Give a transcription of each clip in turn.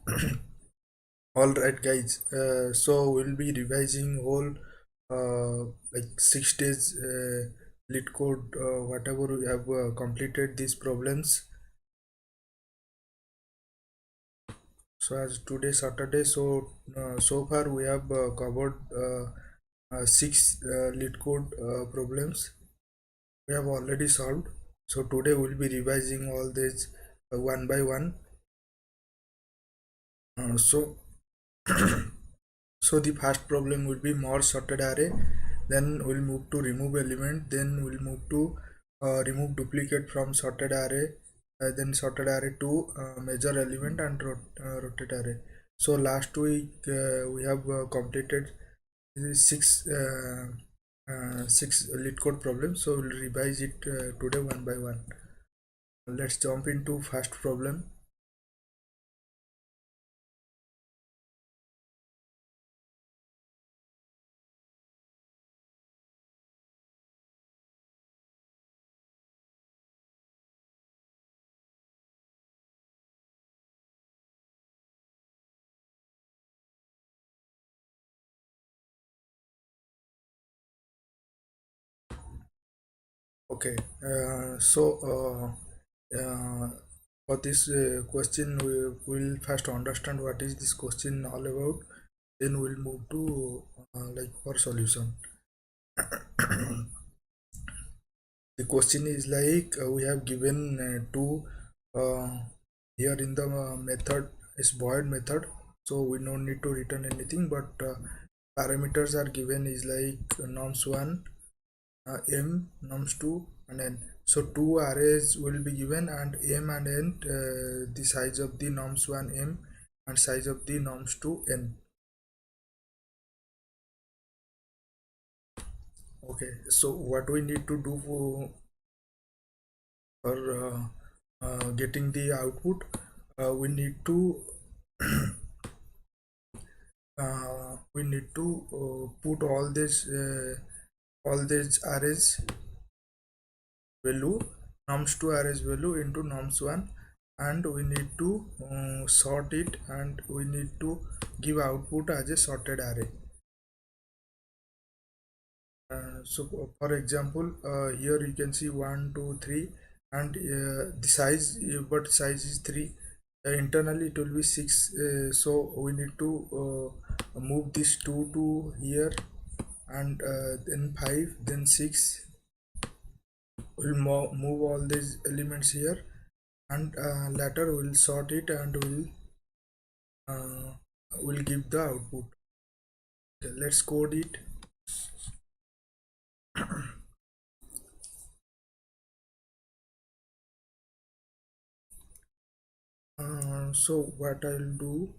All right, guys. So we'll be revising whole like 6 days LeetCode, whatever we have completed these problems. So as today Saturday, so far we have covered 6 LeetCode problems we have already solved. So today we'll be revising all these one by one. So So the first problem will be more sorted array, then we'll move to remove element, then we'll move to remove duplicate from sorted array, then sorted array to measure element and rotate array. So last week we have completed six LeetCode problems, so we'll revise it today one by one. Let's jump into first problem. Okay, for this question, we will first understand what is this question all about. Then we'll move to like for solution. The question is like we have given two here in the method is void method, so we don't need to return anything. But parameters are given is like nums1, m, nums2 and n. So two arrays will be given, and m and n, the size of the nums1 m and size of the nums2 n. Okay, so what we need to do for getting the output, we need to put all these arrays value, nums2 arrays value into nums1, and we need to sort it, and we need to give output as a sorted array. So for example, here you can see 1 2 3, and the size, but size is 3. Internally it will be 6, so we need to move this 2 to here, and then 5, then 6. We'll move all these elements here, and later we'll sort it, and we'll give the output. Okay, let's code it. So what I'll do,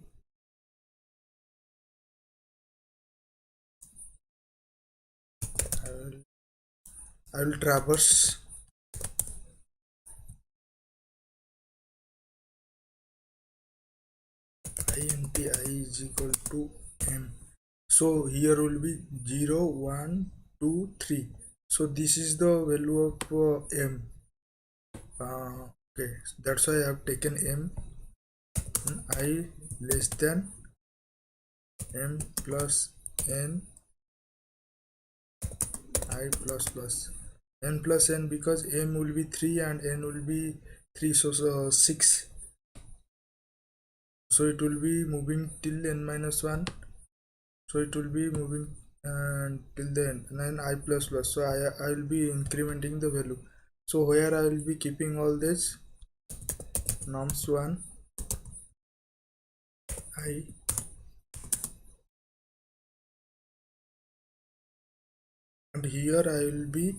I will traverse int I is equal to m. So here will be 0 1 2 3. So this is the value of m. Okay, that's why I have taken m. I less than m plus n, I plus plus n plus n, because m will be 3 and n will be 3, so 6. So it will be moving till n minus 1, so it will be moving till the end, and then I plus plus, so I will be incrementing the value. So where I will be keeping all this nums1 I, and here I will be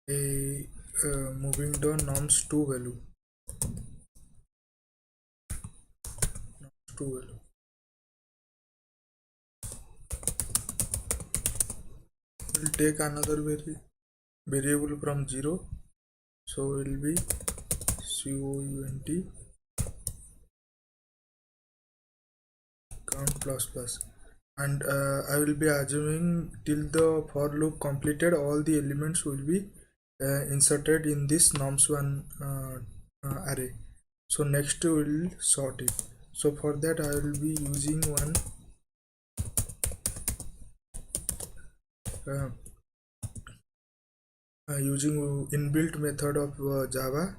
moving the nums2 value, nums2 value. We'll take another variable from 0, so it will be count count plus plus, and I will be assuming till the for loop completed, all the elements will be inserted in this nums1 array. So next we will sort it. So for that I will be using one uh, using inbuilt method of Java,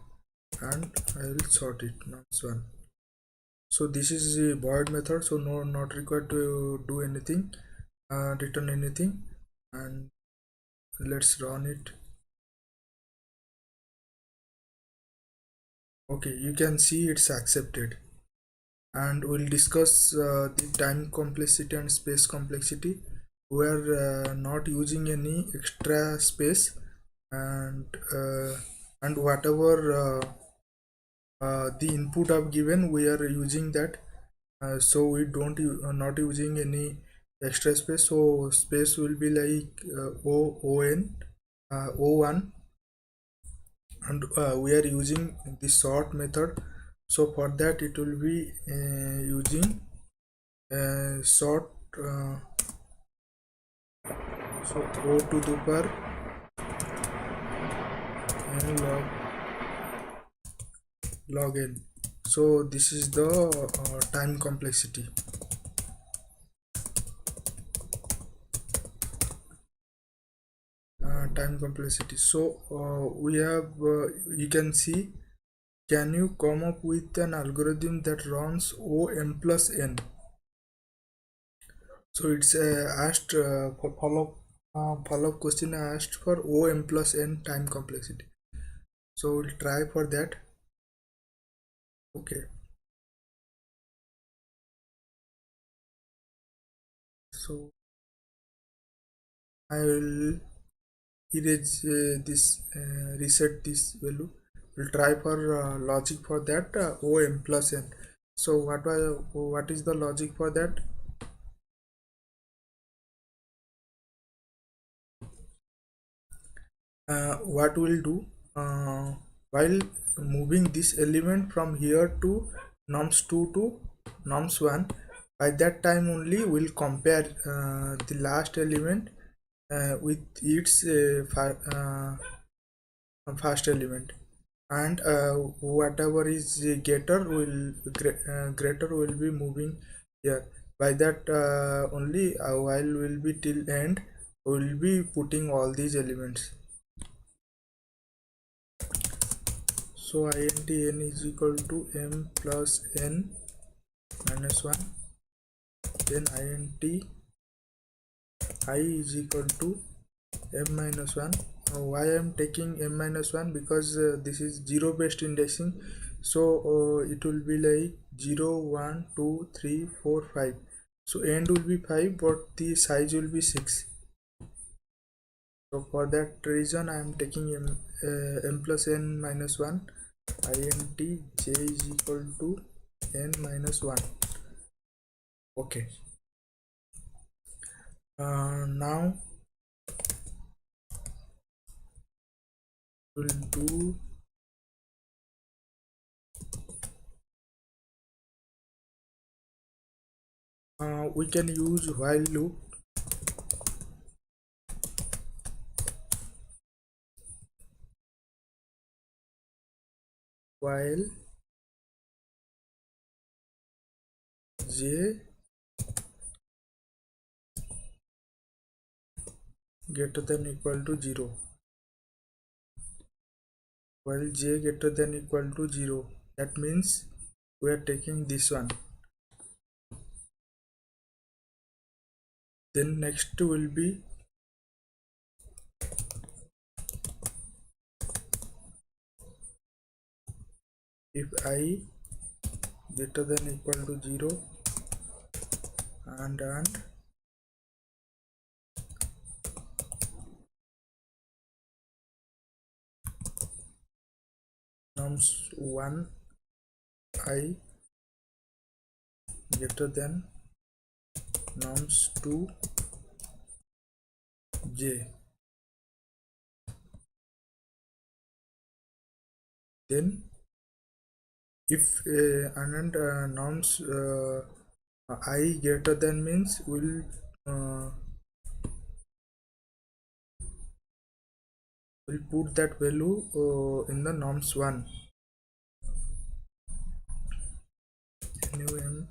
and I will sort it nums1. So this is a void method, so no, not required to do anything, return anything. And let's run it. Okay, you can see it's accepted. And we'll discuss the time complexity and space complexity. We are not using any extra space, and whatever the input I've given, we are using that. So we don't not using any extra space. So space will be like o1, and we are using the sort method. So for that it will be using sort, so o to the power n log n. So this is the time complexity. Time complexity. So we have you can see, can you come up with an algorithm that runs o m plus n? So it's asked for follow-up question asked for o m plus n time complexity. So we'll try for that. Okay, so I will erase this, reset this value. We'll try for logic for that, o m plus n. So what is the logic for that? What we'll do, while moving this element from here to nums2 to nums1, by that time only we'll compare the last element with its first element, and whatever is greater will be moving here. By that only, while will be till end, we'll be putting all these elements. So int n is equal to m plus n minus 1, then int I is equal to m minus 1. Why I am taking m minus 1? Because this is 0 based indexing. So it will be like 0 1 2 3 4 5. So end will be 5, but the size will be 6. So for that reason I am taking m plus n minus 1. int j is equal to n minus 1. Okay, now we'll do we can use while loop. While j greater than equal to 0, while j greater than equal to 0, that means we are taking this one. Then next will be if I greater than equal to 0 and nums1 I greater than nums2 j, then if nums I greater than means we'll put that value in the nums1, num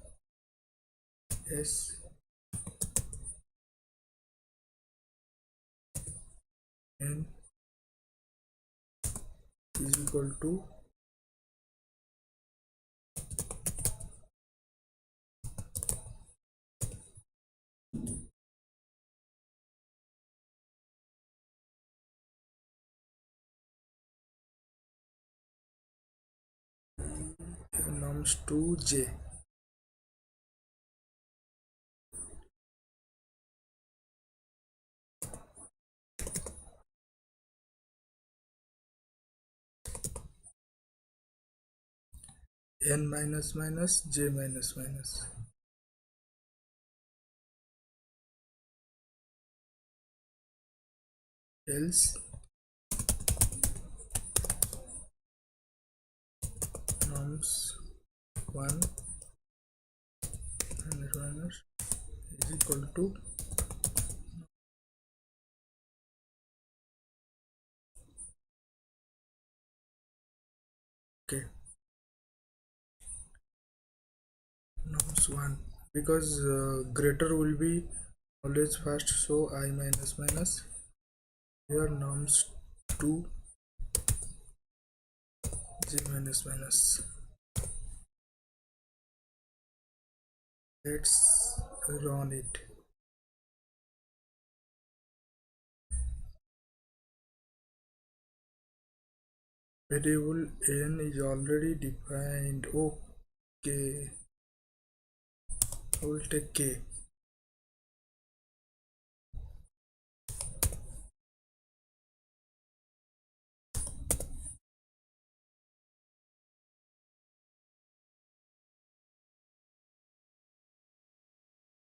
s n is equal to nums to j. N minus minus j minus minus. Else nums 1 minus minus is equal to okay nums 1 because greater will be always first, so I minus minus here nums 2 j minus minus. Let's run it. Variable n is already defined. Okay, I will take k.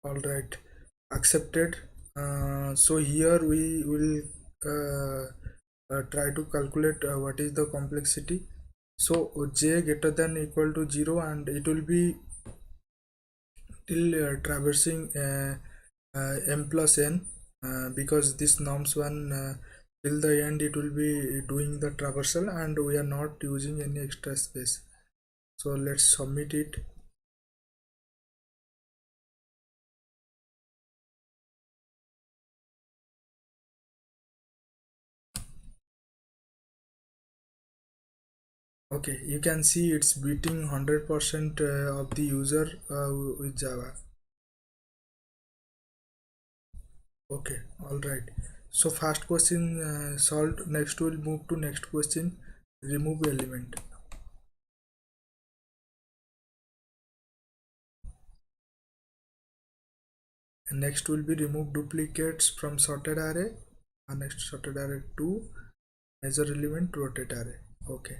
All right, accepted. So here we will try to calculate what is the complexity. So j greater than equal to 0 and it will be till traversing m plus n, because this norms 1 till the end it will be doing the traversal and we are not using any extra space. So let's submit it. Okay, you can see it's beating 100% of the user with Java. Okay, all right. So first question solved. Next we'll move to next question. Remove element. And next will be remove duplicates from sorted array. And next sorted array to measure element rotate array. Okay.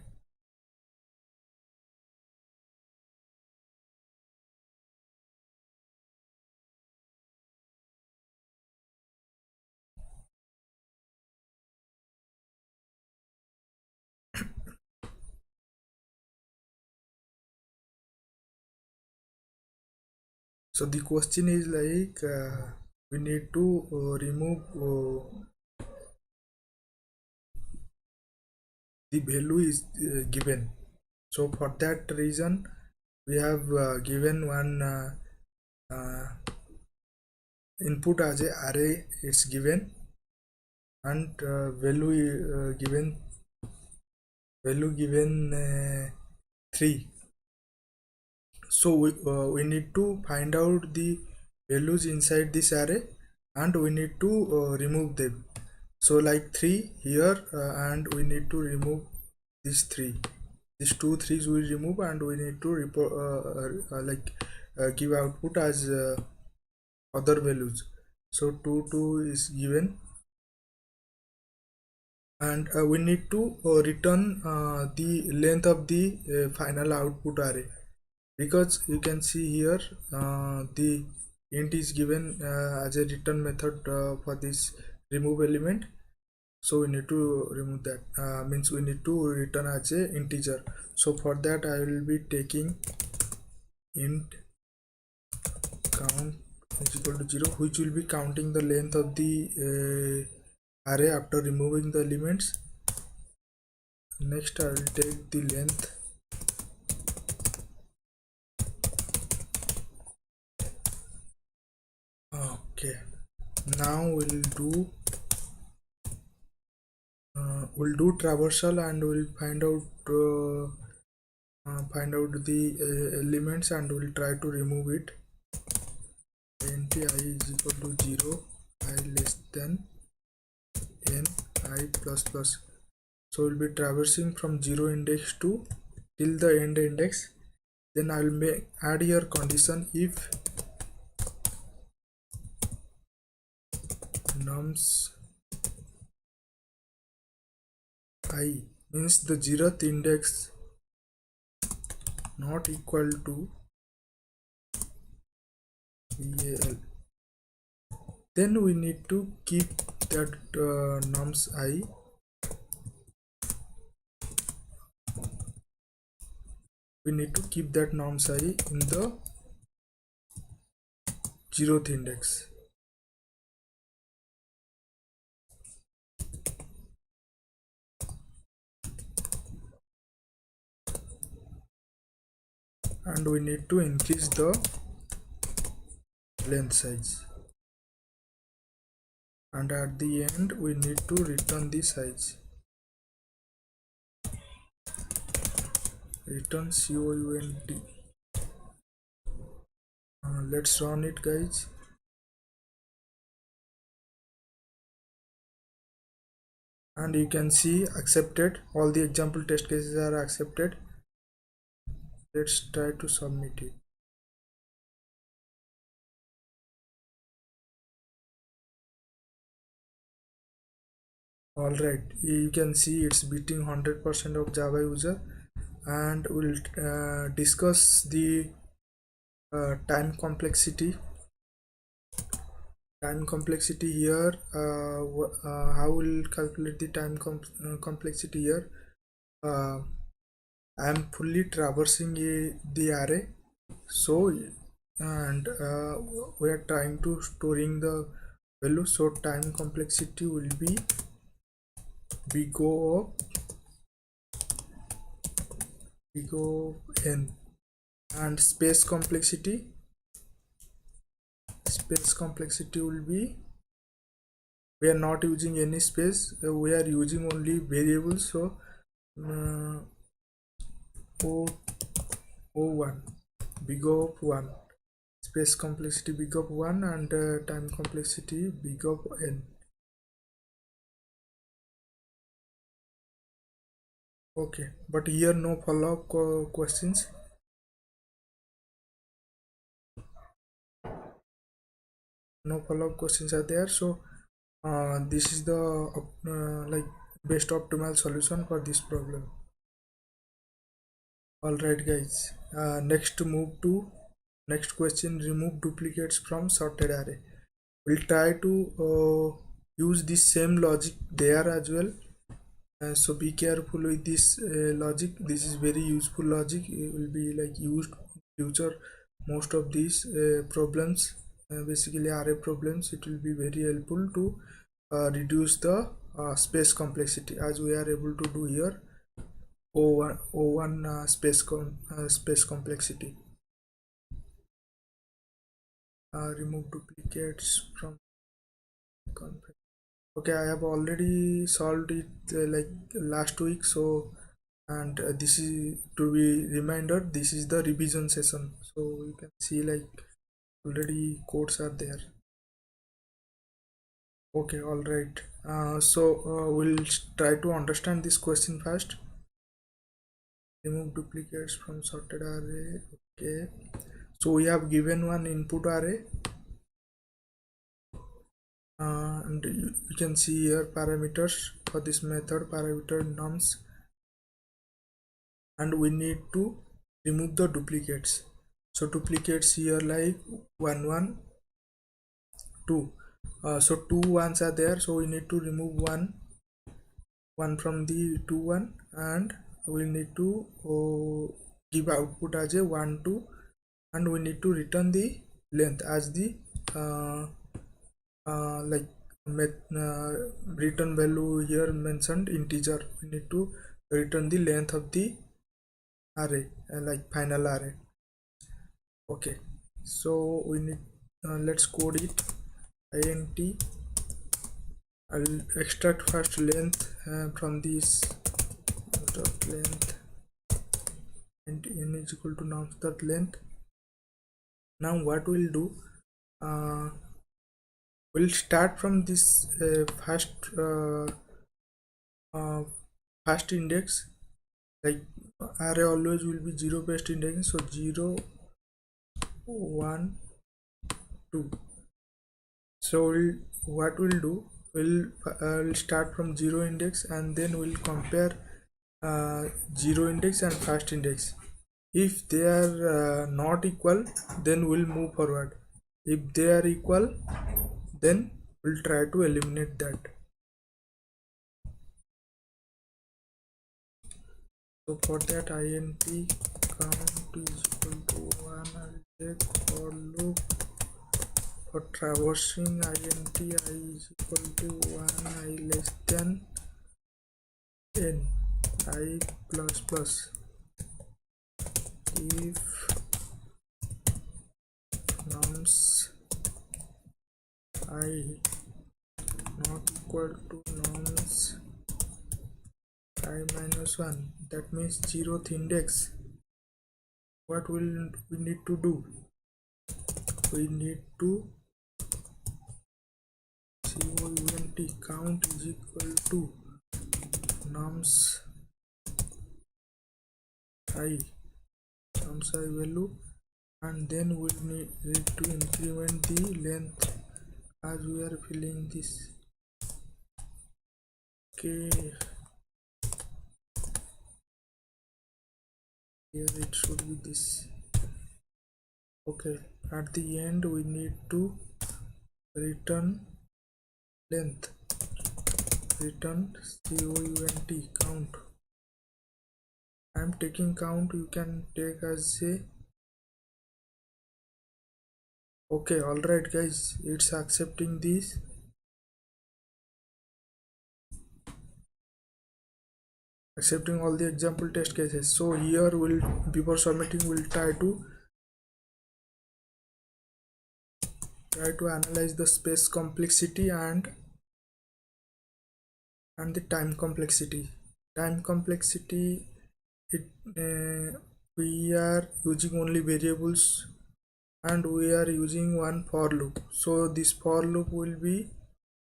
So the question is like we need to remove the value is given. So for that reason we have given one input as a array is given and value given 3. So we need to find out the values inside this array and we need to remove them. So like 3 here and we need to remove these 3. These 2 3s we remove and we need to report give output as other values. So 2 2 is given and we need to return the length of the final output array, because you can see here the int is given as a return method for this remove element. So we need to remove that, means we need to return as a integer. So for that I will be taking int count is equal to 0, which will be counting the length of the array after removing the elements. Next I will take the length Okay, now we'll do traversal and we'll find out the elements and we'll try to remove it. int I is equal to 0, I less than n, I plus plus. So we'll be traversing from 0 index to till the end index. Then I'll add here condition if nums I means the 0th index not equal to val. Then we need to keep that nums I, we need to keep that nums I in the 0th index. And we need to increase the length size, and at the end we need to return the size, return count. Let's run it, guys. And you can see accepted, all the example test cases are accepted. Let's try to submit it. All right, you can see it's beating 100% of Java user. And we'll discuss the time complexity here. How we'll calculate the time complexity here. I am fully traversing the array, so and we are trying to storing the value, so time complexity will be big O n, and space complexity will be, we are not using any space, we are using only variables, so O1 big O of 1, space complexity big of 1, and time complexity big of n. Okay, but here no follow-up questions. No follow-up questions are there, so this is the like best optimal solution for this problem. All right, guys, next move to next question, remove duplicates from sorted array. We'll try to use this same logic there as well, so be careful with this logic. This is very useful logic, it will be like used in future. Most of these problems, basically array problems, it will be very helpful to reduce the space complexity, as we are able to do here. O1 space complexity. Remove duplicates from config. Okay, I have already solved it like last week, so and this is to be reminder, this is the revision session, so you can see like already codes are there. Okay, all right, so we'll try to understand this question first. Remove duplicates from sorted array. Okay, so we have given one input array, and you can see here parameters for this method, parameter nums, and we need to remove the duplicates. So duplicates here like 1 1 2, so 2 ones are there, so we need to remove one from the 2 1, and we need to give output as a 1 2, and we need to return the length as the like return value here mentioned integer. We need to return the length of the array, like final array. Okay, so we need let's code it. int I'll extract first length from this dot length and n is equal to now dot length. Now what we'll do, we'll start from this first index. Like array always will be 0 based indexing, so 0 1 2. So what we'll do, we'll start from 0 index and then we'll compare 0 index and first index. If they are not equal, then we'll move forward. If they are equal, then we'll try to eliminate that. So for that, int count is equal to 1. I'll take for loop. For traversing, int I is equal to 1, I less than n, I plus plus. If nums I not equal to nums I minus 1, that means 0th index, what will we need to do? We need to count is equal to nums I value, and then we need to increment the length as we are filling this. Okay, here it should be this. Okay, at the end we need to return length, return count. I am taking count, you can take as a. Okay, alright guys, it's accepting this. Accepting all the example test cases. So here we'll, before submitting, we'll try to analyze the space complexity and the time complexity. Time complexity, we are using only variables and we are using one for loop. So this for loop will be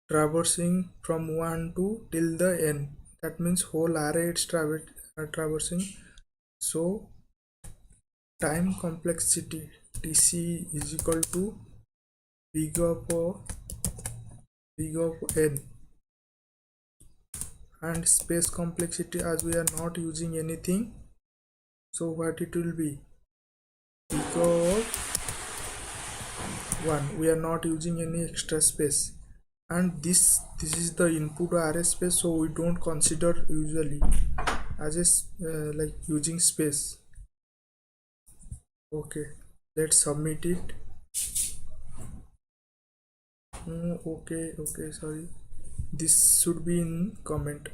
traversing from 1 to till the n. That means whole array it's traversing. So time complexity tc is equal to big of n, and space complexity, as we are not using anything, so what it will be, big of 1, we are not using any extra space, and this is the input array space, so we don't consider usually as a like using space. Okay, let's submit it. Okay, sorry, this should be in comment.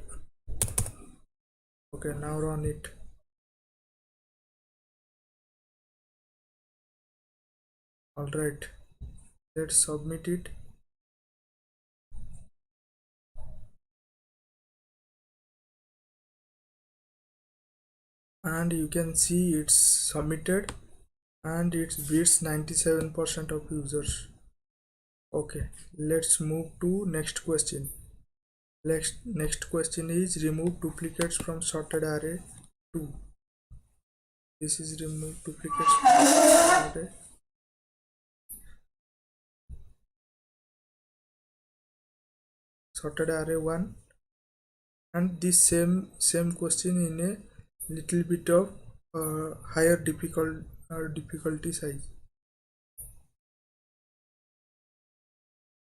Okay, now run it. Alright, let's submit it. And you can see it's submitted and it beats 97% of users. Okay, let's move to next question. Next question is remove duplicates from sorted array 2. This is remove duplicates from sorted array. Sorted array 1, and this same question in a little bit of higher difficulty size.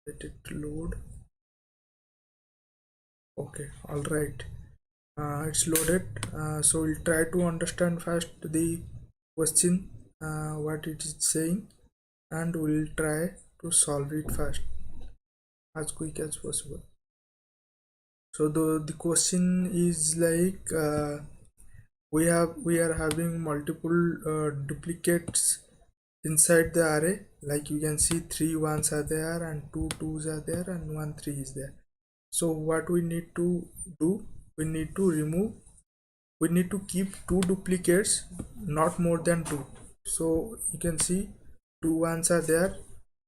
Let it load. Okay, all right, it's loaded. So we'll try to understand first the question, what it is saying, and we'll try to solve it fast, as quick as possible. So the question is like, we are having multiple duplicates inside the array, like you can see 3 ones are there and 2 twos are there and 1 3 is there. So what we need to do, we need to remove, we need to keep 2 duplicates, not more than 2. So you can see 2 ones are there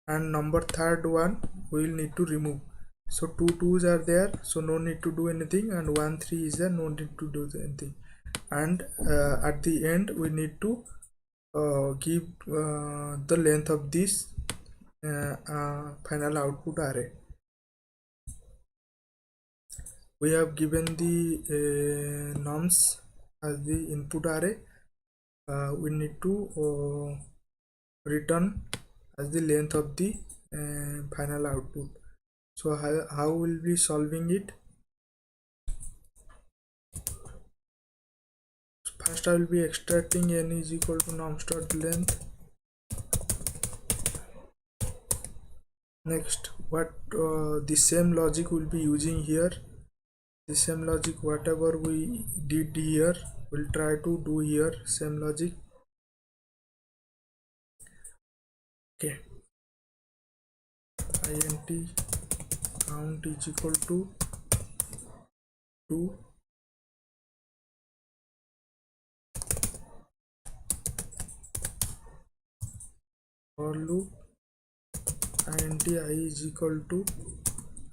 and number third one we will need to remove. So 2 twos are there, so no need to do anything, and 1 3 is there, no need to do anything. And at the end we need to give the length of this final output array. We have given the norms as the input array. We need to return as the length of the final output. So how will be solving it? First I will be extracting n is equal to norms.length. Next, what the same logic will be using here. The same logic whatever we did here, we'll try to do here, same logic. Okay, int count is equal to 2, for loop int I is equal to,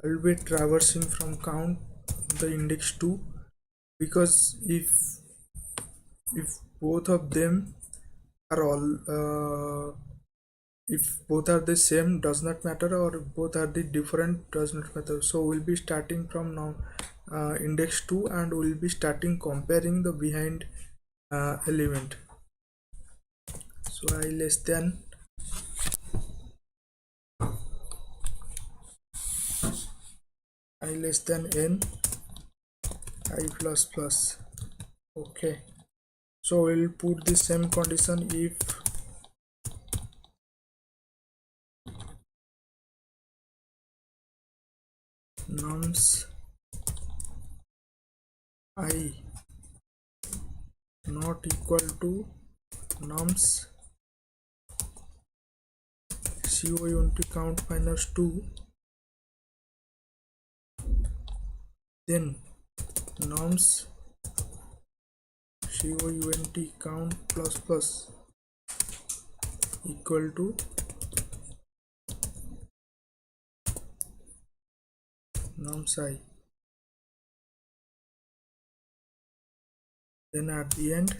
I will be traversing from count the index 2, because if both of them are all if both are the same does not matter, or both are the different does not matter. So we'll be starting from now index 2, and we'll be starting comparing the behind element. So I less than n I plus plus. Okay, so we'll put the same condition if norms I not equal to norms count minus 2, then norms count plus plus equal to norms I. Then at the end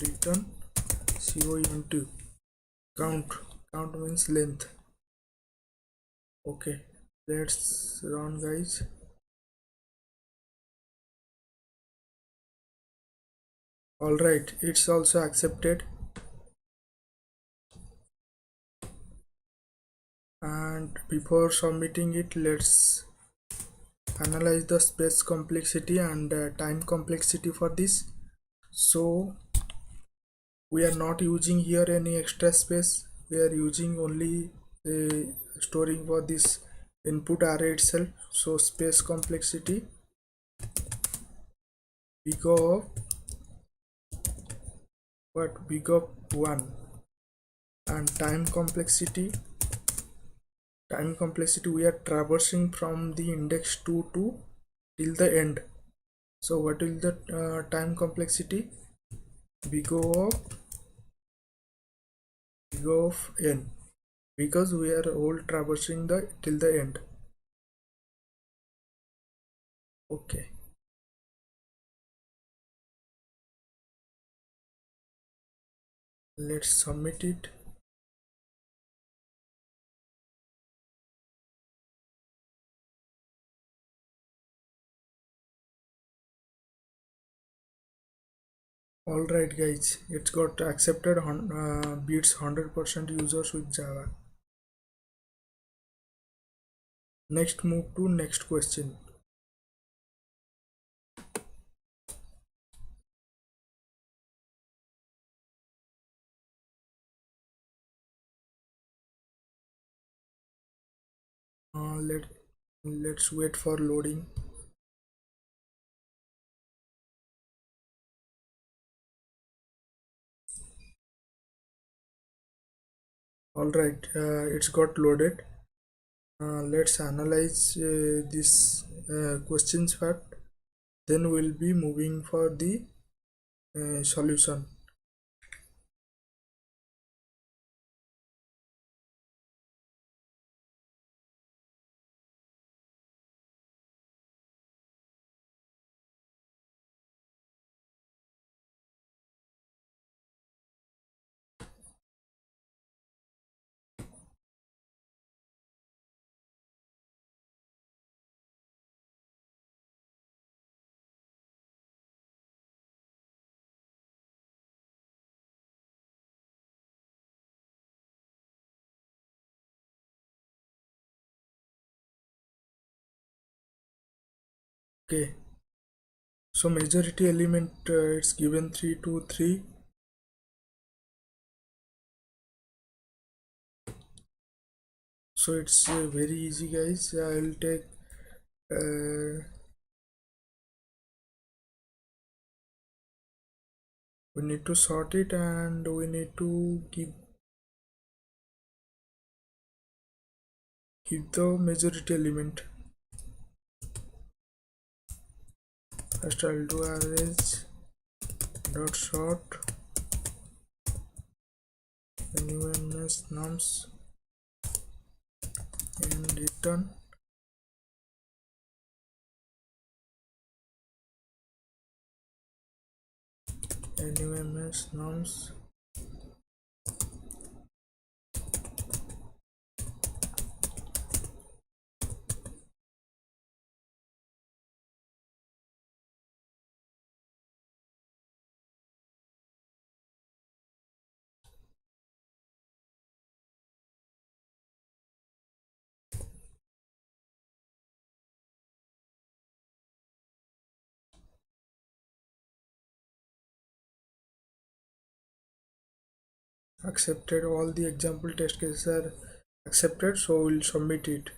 return count. Count means length. Okay, let's run guys. Alright, it's also accepted. And before submitting it, let's analyze the space complexity and time complexity for this. So we are not using here any extra space, we are using only storing for this input array itself. So space complexity big of what, big of 1, and time complexity we are traversing from the index 2 to till the end. So what will the time complexity? Big of n, because we are all traversing the till the end. Okay, let's submit it. Alright guys, it's got accepted, beats 100% users with Java. Next, move to next question. Let's wait for loading. All right, it's got loaded. Let's analyze this questions first. Then we'll be moving for the solution. Okay, so majority element it's given 3 2 3. So it's very easy, guys. I'll take we need to sort it, and we need to give the majority element. First I'll do average dot sort nums nums and return nums nums. Accepted. All the example test cases are accepted, so we'll submit it.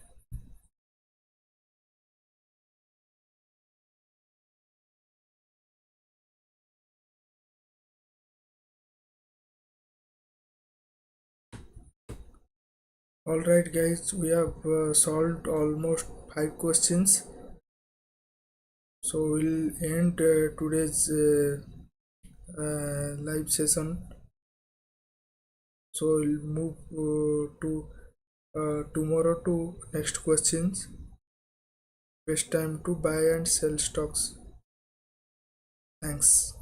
All right, guys, we have solved almost 5 questions, so we'll end today's live session. So we'll move to tomorrow to next questions. Best time to buy and sell stocks. Thanks.